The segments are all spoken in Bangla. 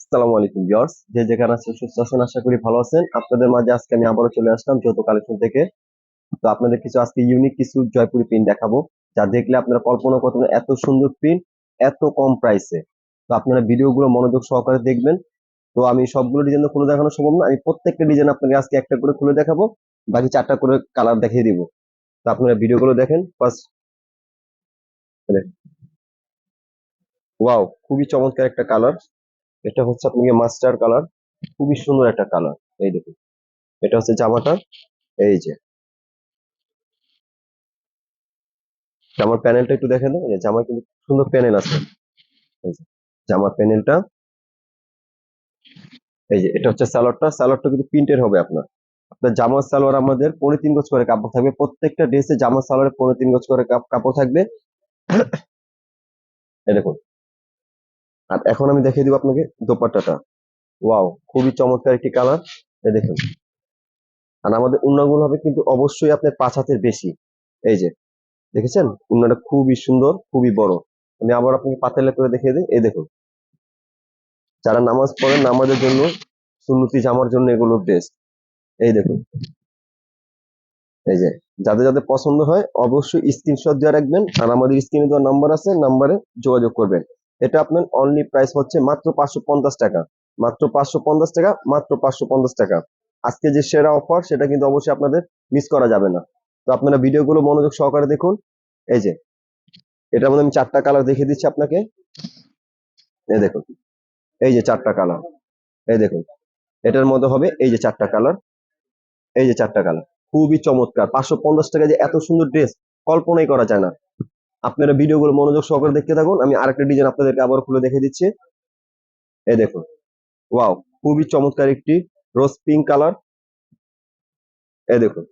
আসসালামু আলাইকুম ভিউয়ার্স, যে যেখানে আছেন সুস্থ আছেন, আশা করি ভালো আছেন। আপনাদের মাঝে আজকে আমি আবারও চলে আসলাম যৌথ কালেকশন থেকে। তো আপনাদের কিছু আজকে ইউনিক কিছু জয়পুরি প্রিন্ট দেখাবো, যা দেখলে আপনারা কল্পনা করতে পারবেন এত সুন্দর প্রিন্ট এত কম প্রাইসে। তো আপনারা ভিডিওগুলো মনোযোগ সহকারে দেখবেন। তো আমি সবগুলো ডিজাইন তো খুলে দেখানো সম্ভব না, আমি প্রত্যেকটা ডিজাইন আপনাকে আজকে একটা করে খুলে দেখাবো, বাকি চারটা করে কালার দেখিয়ে দিব। তো আপনারা ভিডিওগুলো দেখেন ফার্স্ট। ওয়াও, খুবই চমৎকার একটা কালার। এটা হচ্ছে আপনাকে মাস্টার কালার, খুবই সুন্দর একটা কালার। এই দেখুন, এটা হচ্ছে জামাটা। এই যে জামার প্যানেলটা একটু দেখেন, এই যে জামার কিন্তু খুব সুন্দর প্যানেল আছে। এই যে জামার প্যানেলটা। এই যে এটা হচ্ছে সালোয়ারটা, সালোয়ারটা কিন্তু প্রিন্টের হবে আপনার। আপনার জামার সালোয়ার আমাদের 3.5 গজ করে কাপড় থাকবে, প্রত্যেকটা ড্রেসে জামার সালোয়ারে 3.5 গজ করে কাপড় থাকবে। এই দেখুন। আর এখন আমি দেখিয়ে দিব আপনাকে দোপাট্টাটা। ওয়াও, খুবই চমৎকার একটি কালার। এই দেখুন। আর আমাদের উন্নাগুলো হবে কিন্তু অবশ্যই আপনার 5 হাতের বেশি। এই যে দেখেছেন, উন্নাটা খুবই সুন্দর, খুবই বড়। আমি আবার আপনাকে পাতেলা করে দেখিয়ে দিই। এই দেখুন, যারা নামাজ পড়েন নামাজের জন্য, সুন্নতি জামার জন্য এগুলো বেস্ট। এই দেখুন। এই যে যাদের যাদের পছন্দ হয় অবশ্যই স্ক্রিনশট দিয়ে রাখবেন, আর আমাদের স্ক্রিনে দেওয়া নাম্বার আছে, নাম্বারে যোগাযোগ করবেন। এটা আপনার অনলি প্রাইস হচ্ছে মাত্র 550 টাকা। মাত্র 550 টাকা, মাত্র 550 টাকা। আজকে যে সেরা অফার সেটা কিন্তু অবশ্যই আপনাদের মিস করা যাবে না। তো আপনারা ভিডিওগুলো মনোযোগ সহকারে দেখুন। এই যে এটার মধ্যে আমি চারটা কালার দেখিয়ে দিচ্ছি আপনাকে। এই দেখুন, এই যে চারটা কালার। এই দেখুন, এটার মধ্যে হবে এই যে চারটা কালার। এই যে চারটা কালার, খুবই চমৎকার। 550 টাকা যে এত সুন্দর ড্রেস কল্পনাই করা যায় না। আপনারা ভিডিওগুলো মনোযোগ সহকারে দেখতে থাকুন, আমি আরেকটা ডিজাইন আপনাদেরকে আবার খুলে দেখে দিচ্ছি। এই দেখুন। ওয়াও, খুবই চমৎকার একটি রোজ পিঙ্ক কালার। এই দেখুন।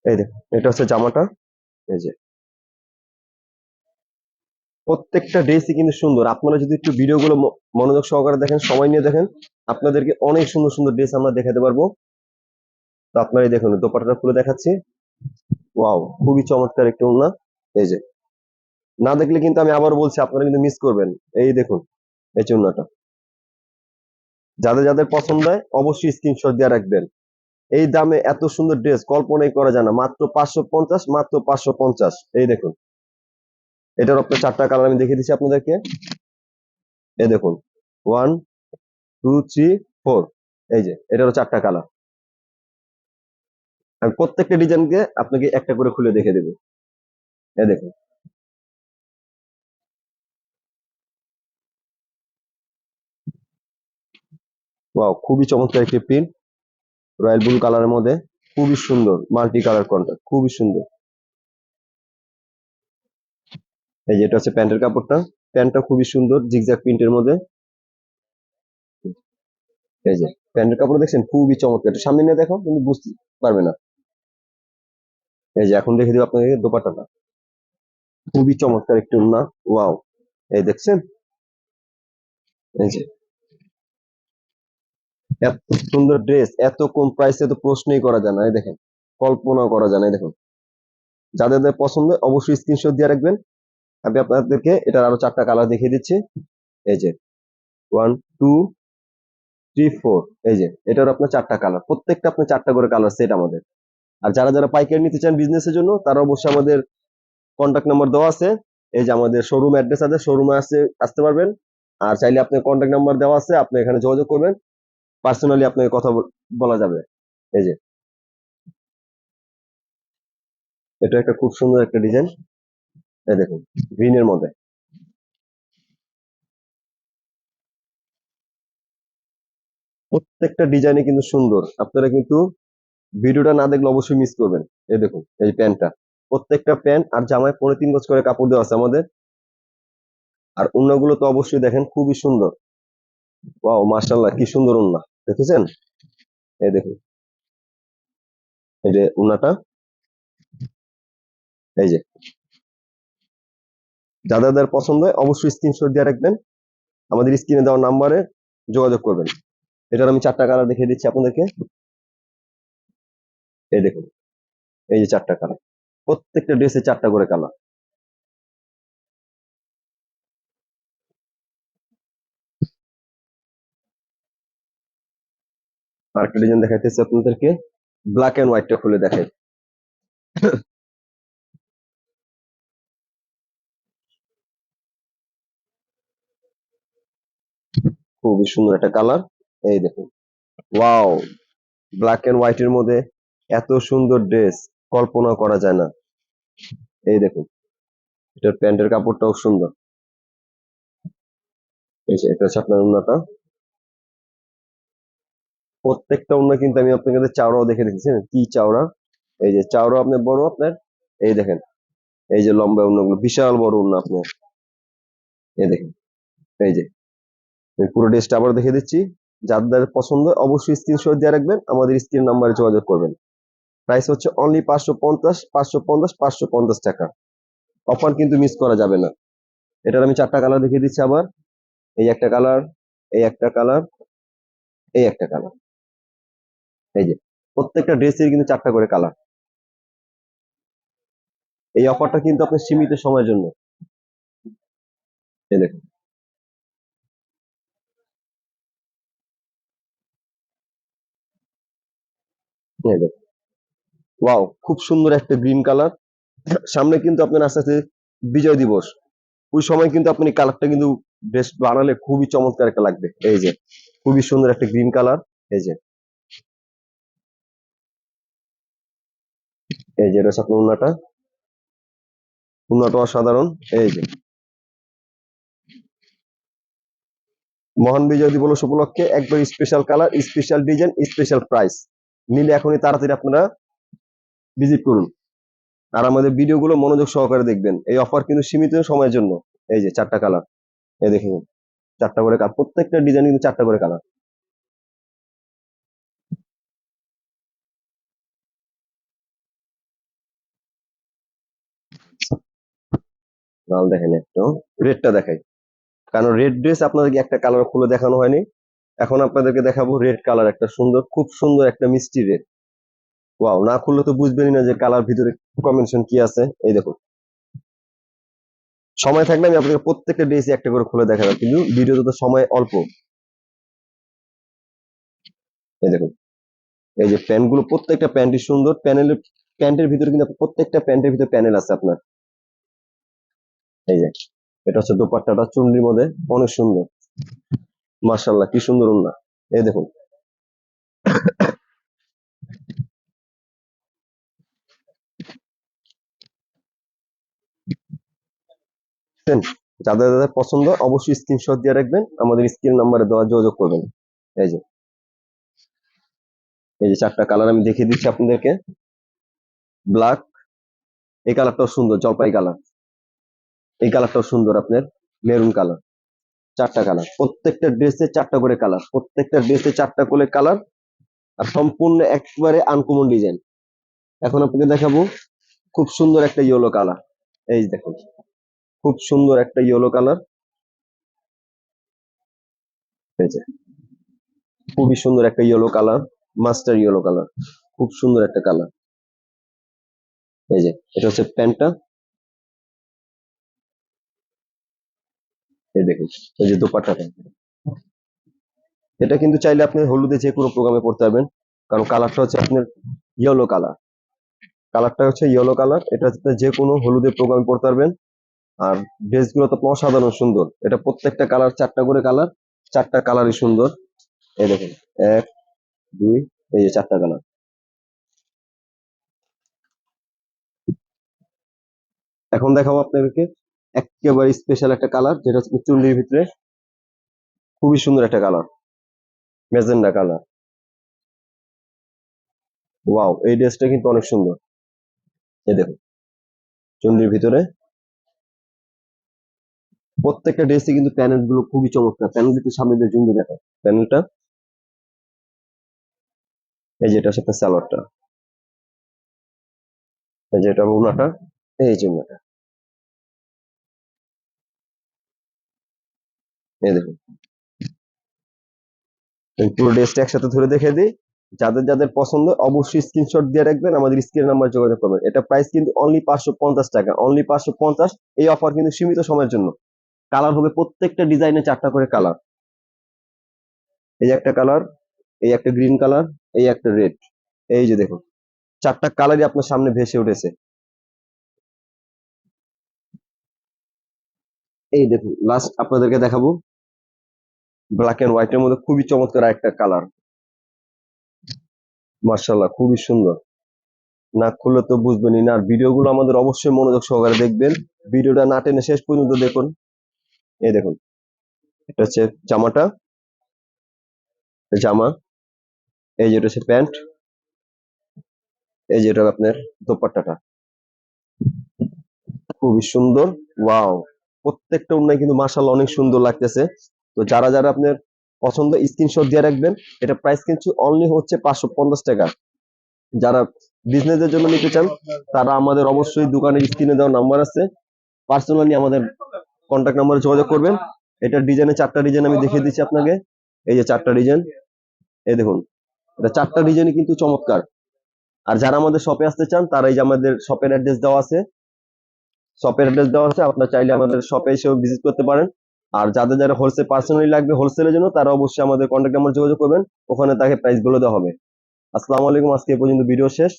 এই দেখুন, এটা হচ্ছে জামাটা। এই যে প্রত্যেকটা ড্রেসই কিন্তু সুন্দর। আপনারা যদি একটু ভিডিওগুলো মনোযোগ সহকারে দেখেন, সময় নিয়ে দেখেন, আপনাদেরকে অনেক সুন্দর সুন্দর ড্রেস আমরা দেখাতে পারবো। তো আপনারা এই দেখুন, দোপাট্টাটা খুলে দেখাচ্ছি। ওয়াও, খুবই চমৎকার একটি ওড়না। এই যে না দেখলে কিন্তু আমি আবার বলছি, আপনারা কিন্তু মিস করবেন। এই দেখুন, এই চুন্নাটা যাদের যাদের পছন্দ হয় অবশ্যই স্ক্রিনশট দিয়ে রাখবেন। এই দামে এত সুন্দর ড্রেস কল্পনাই করা যায় না। মাত্র 550, মাত্র 550। এই দেখুন, এটার আপনার চারটা কালার আমি দেখিয়ে দিচ্ছি আপনাদেরকে। এই দেখুন, 1 2 3 4। এই যে এটারও চারটা কালার। আমি প্রত্যেকটা ডিজাইনকে আপনাকে একটা করে খুলে দেখে দেবো। এই দেখুন। ওয়াও, খুবই চমৎকার একটি প্রিন্ট, রয়্যাল ব্লু কালারের মধ্যে। খুবই সুন্দর মাল্টি কালার কন্ট্রাস্ট, খুবই সুন্দর। এই যে এটা হচ্ছে প্যান্টের কাপড়টা। প্যান্টটা খুবই সুন্দর জিগজ্যাগ প্রিন্টের মধ্যে। এই যে প্যান্টের কাপড় দেখছেন, খুবই চমৎকার। একটু সামনে নিয়ে দেখো, তুমি বুঝতে পারবে না। এই যে এখন দেখে দিব আপনাকে দোপাট্টাটা। খুবই চমৎকার একটি ওড়না। ওয়াও, এই দেখছেন। এই যে এত সুন্দর ড্রেস এত কম প্রাইসে তো প্রশ্নই করা যায় না। এই দেখেন, কল্পনাও করা যায় না। এই দেখুন, যাদের যাদের পছন্দ অবশ্যই স্ক্রিনশট দিয়ে রাখবেন। আমি আপনাদেরকে এটার আরো চারটা কালার দেখিয়ে দিচ্ছি। এই যে 1 2 3 4। এই যে এটার আপনার চারটা কালার, প্রত্যেকটা আপনার চারটা করে কালার সেট আমাদের। আর যারা যারা পাইকারি নিতে চান বিজনেসের জন্য, তারা অবশ্যই আমাদের কন্ট্যাক্ট নাম্বার দেওয়া আছে। এই যে আমাদের শোরুম অ্যাড্রেস আছে, শোরুমে আসতে পারবেন। আর চাইলে আপনার কন্ট্যাক্ট নাম্বার দেওয়া আছে, আপনি এখানে যোগাযোগ করবেন, পার্সোনালি আপনাকে কথা বলা যাবে। এই যে এটা একটা খুব সুন্দর একটা ডিজাইন। এই দেখুন, গ্রিনের মধ্যে। প্রত্যেকটা ডিজাইনে কিন্তু সুন্দর। আপনারা কিন্তু ভিডিওটা না দেখলে অবশ্যই মিস করবেন। এই দেখুন, এই প্যান্টটা, প্রত্যেকটা প্যান্ট আর জামায় 3.5 গজ করে কাপড় দেওয়া আছে আমাদের। আর ওড়নাগুলো তো অবশ্যই দেখেন, খুবই সুন্দর। ওয়াও, মাশাআল্লাহ, কি সুন্দর ওড়না দেখেছেন। এই দেখুন, এই যে ওড়নাটা। এই যে যাদের যাদের পছন্দ হয় অবশ্যই স্ক্রিনশট দিয়ে রাখবেন, আমাদের স্ক্রিনে দেওয়া নাম্বারে যোগাযোগ করবেন। এটার আমি চারটা কালার দেখিয়ে দিচ্ছি আপনাদেরকে। এই দেখুন, এই যে চারটা কালার, প্রত্যেকটা ড্রেসে চারটা করে কালার। আরেকটা ডিজাইন দেখাইতেছি আপনাদেরকে, ব্ল্যাক এন্ড হোয়াইটটা খুলে দেখাই। খুবই সুন্দর একটা কালার, এই দেখুন, ওয়াও, ব্ল্যাক এন্ড হোয়াইট এর মধ্যে এত সুন্দর ড্রেস কল্পনা করা যায় না। এই দেখুন, এটার প্যান্টের কাপড়টাও সুন্দর। এই যে এটা হচ্ছে আপনার ওড়নাটা, প্রত্যেকটা ওড়না কিন্তু আমি আপনাকে চাওড়াও দেখে দিচ্ছি, কি চাওড়া। এই যে চাওড়া আপনার বড় আপনার, এই দেখেন, এই যে লম্বা ওড়নাগুলো বিশাল বড় ওড়না আপনার, এই দেখেন, এই যে আমি পুরো ড্রেসটা আবার দেখে দিচ্ছি। যাদের পছন্দ অবশ্যই স্ক্রিনশট দিয়ে রাখবেন, আমাদের স্ক্রিন নাম্বারে যোগাযোগ করবেন। প্রাইস হচ্ছে অনলি 550, 550, 550 টাকা। অফার কিন্তু মিস করা যাবে না। এটার আমি 4টা কালার দেখিয়ে দিচ্ছি আবার। এই একটা কালার, এই একটা কালার, এই একটা কালার, এই যে প্রত্যেকটা ড্রেসের কিন্তু 4টা করে কালার। এই অফারটা কিন্তু আপনার সীমিত সময়ের জন্য। এই দেখুন, এই দেখুন, ওয়াও, খুব সুন্দর একটা গ্রিন কালার। সামনে কিন্তু আপনার আস্তে আস্তে বিজয় দিবস, ওই সময় কিন্তু আপনি কালারটা কিন্তু ড্রেস বানালে খুবই চমৎকার একটা লাগবে। এই যে খুবই সুন্দর একটা গ্রিন কালার, এই যে, এই যে এটা হচ্ছে আপনার উন্নাটা, উন্নাটা অসাধারণ। এই যে মহান বিজয় দিবস উপলক্ষে একবার special colour, special design, special price. নিলে এখনই তাড়াতাড়ি আপনারা ভিজিট করুন। আর আমাদের ভিডিওগুলো মনোযোগ সহকারে দেখবেন, এই অফার কিন্তু সীমিত সময়ের জন্য। এই যে 4টা কালার, এই দেখুন, 4টা করে কালার, প্রত্যেকটা ডিজাইন কিন্তু 4টা করে কালার। লাল দেখেন, একটু রেডটা দেখাই, কারণ রেড ড্রেস আপনাদেরকে একটা কালার খুলে দেখানো হয়নি। এখন আপনাদেরকে দেখাবো রেড কালার, একটা সুন্দর, খুব সুন্দর একটা মিষ্টি রেড। ওয়াও, না খুললে তো বুঝবেনই না যে কালার ভিতরে কম্বিনেশন কি আছে। এই দেখুন, সময় থাকলে আমি আপনাকে প্রত্যেকটা ড্রেসই একটা করে খুলে দেখাবো, কিন্তু ভিডিওতে তো সময় অল্প। এই দেখুন, এই যে প্যান্ট গুলো, প্রত্যেকটা প্যান্টই সুন্দর। প্যান্টের ভিতরে কিন্তু প্রত্যেকটা প্যান্টের ভিতরে প্যানেল আছে আপনার। এই যে এটা হচ্ছে দোপাট্টাটা, চুন্ডির মধ্যে অনেক সুন্দর, মাশাআল্লাহ, কি সুন্দর ওড়না। এই দেখুন, বুঝছেন? যাদের যাদের পছন্দ অবশ্যই স্ক্রিনশট দিয়ে রাখবেন, আমাদের স্ক্রিন নাম্বারে দেওয়া যোগাযোগ করবেন। এই যে, এই যে 4টা কালার আমি দেখিয়ে দিচ্ছি আপনাদেরকে। ব্ল্যাক, এই কালারটাও সুন্দর, জলপাই কালার, এই কালারটাও সুন্দর আপনার, মেরুন কালার। 4টা কালার, প্রত্যেকটা ড্রেসে 4টা করে কালার, প্রত্যেকটা ড্রেসে 4টা করে কালার, আর সম্পূর্ণ একবারে আনকমন ডিজাইন। এখন আপনাকে দেখাবো খুব সুন্দর একটা ইয়েলো কালার। এই যে দেখুন, খুব সুন্দর একটা ইয়েলো কালার। এই যে খুবই সুন্দর একটা yellow colour, master yellow colour, খুব সুন্দর একটা কালার। এই যে এটা হচ্ছে প্যান্টটা, এই দেখুন, এই যে দোপাট্টাটা। এটা কিন্তু চাইলে আপনি হলুদে যে কোনো প্রোগ্রামে পড়তে পারবেন, কারণ কালারটা হচ্ছে আপনার ইয়েলো কালার। কালারটা হচ্ছে ইয়েলো কালার, এটা হচ্ছে যে কোনো হলুদের প্রোগ্রামে পড়তে পারবেন। আর ড্রেসগুলো তো অসাধারণ সুন্দর। এটা প্রত্যেকটা কালার, 4টা করে কালার, 4টা কালারই সুন্দর। এই দেখুন, এক, দুই, এই যে 4টা কালার। এখন দেখাবো আপনাদেরকে একেবারে স্পেশাল একটা কালার, যেটা হচ্ছে চুন্ডির ভিতরে খুবই সুন্দর একটা কালার, ম্যাজেন্ডা কালার। ওয়াও, এই ড্রেসটা কিন্তু অনেক সুন্দর। এই দেখুন, চুন্ডির ভিতরে প্রত্যেকটা ড্রেসে কিন্তু প্যানেল গুলো খুবই চমৎকার। প্যানেল কিন্তু সামনে দিয়ে জুম দিয়ে দেখায় প্যানেলটা। এই যে এটা হচ্ছে আপনার সালোয়ারটা, এই যে এটা ওড়নাটা, এই যে ওড়নাটা, এই দেখুন। আমি পুরো ড্রেসটা একসাথে ধরে দেখে দিই। যাদের যাদের পছন্দ অবশ্যই স্ক্রিনশট দিয়ে রাখবেন, আমাদের স্ক্রিন নাম্বার যোগাযোগ করবেন। এটা প্রাইস কিন্তু অনলি 550 টাকা, অনলি 550। এই অফার কিন্তু সীমিত সময়ের জন্য। কালার হবে প্রত্যেকটা ডিজাইনে 4টা করে কালার। এই একটা কালার, এই একটা গ্রিন কালার, এই একটা রেড, এই যে দেখুন চারটা কালারই আপনার সামনে ভেসে উঠেছে। এই দেখুন লাস্ট আপনাদেরকে দেখাবো ব্ল্যাক এন্ড হোয়াইটের মধ্যে খুবই চমৎকার একটা কালার। মার্শাল্লাহ, খুবই সুন্দর। না খুললে তো বুঝবেনই না। আর ভিডিওগুলো আমাদের অবশ্যই মনোযোগ সহকারে দেখবেন, ভিডিওটা না টেনে শেষ পর্যন্ত দেখুন। এই দেখুন, এটা হচ্ছে জামাটা, জামা, এই যেটা হচ্ছে প্যান্ট, এই যেটা আপনার দোপাট্টাটা, খুবই সুন্দর। ওয়াও, প্রত্যেকটা ওড়নায় কিন্তু মাশাআল্লাহ অনেক সুন্দর লাগতেছে। তো যারা যারা আপনার পছন্দ স্ক্রিনশট দিয়ে রাখবেন। এটা প্রাইস কিন্তু অনলি হচ্ছে 550 টাকা। যারা বিজনেসের জন্য নিতে চান তারা আমাদের অবশ্যই দোকানের স্ক্রিনে দেওয়া নাম্বার আছে, পার্সোনালি আমাদের কন্ট্যাক্ট নাম্বারে যোগাযোগ করবেন। এটার ডিজাইনে চারটা ডিজাইন আমি দেখিয়ে দিচ্ছি আপনাকে। এই যে চারটা ডিজাইন, এই দেখুন, এটা চারটা ডিজাইনই কিন্তু চমৎকার। আর যারা আমাদের শপে আসতে চান তারা এই যে আমাদের শপের অ্যাড্রেস দেওয়া আছে, আপনারা চাইলে আমাদের শপে এসেও ভিজিট করতে পারেন। আর যাদের যারা হোলসেল পার্সোনালি লাগবে হোলসেলের জন্য তারা অবশ্যই আমাদের কন্ট্যাক্ট নাম্বার যোগাযোগ করবেন, ওখানে তাকে প্রাইস বলে দেওয়া হবে। আসসালামু আলাইকুম, আজকে এই পর্যন্ত ভিডিও শেষ।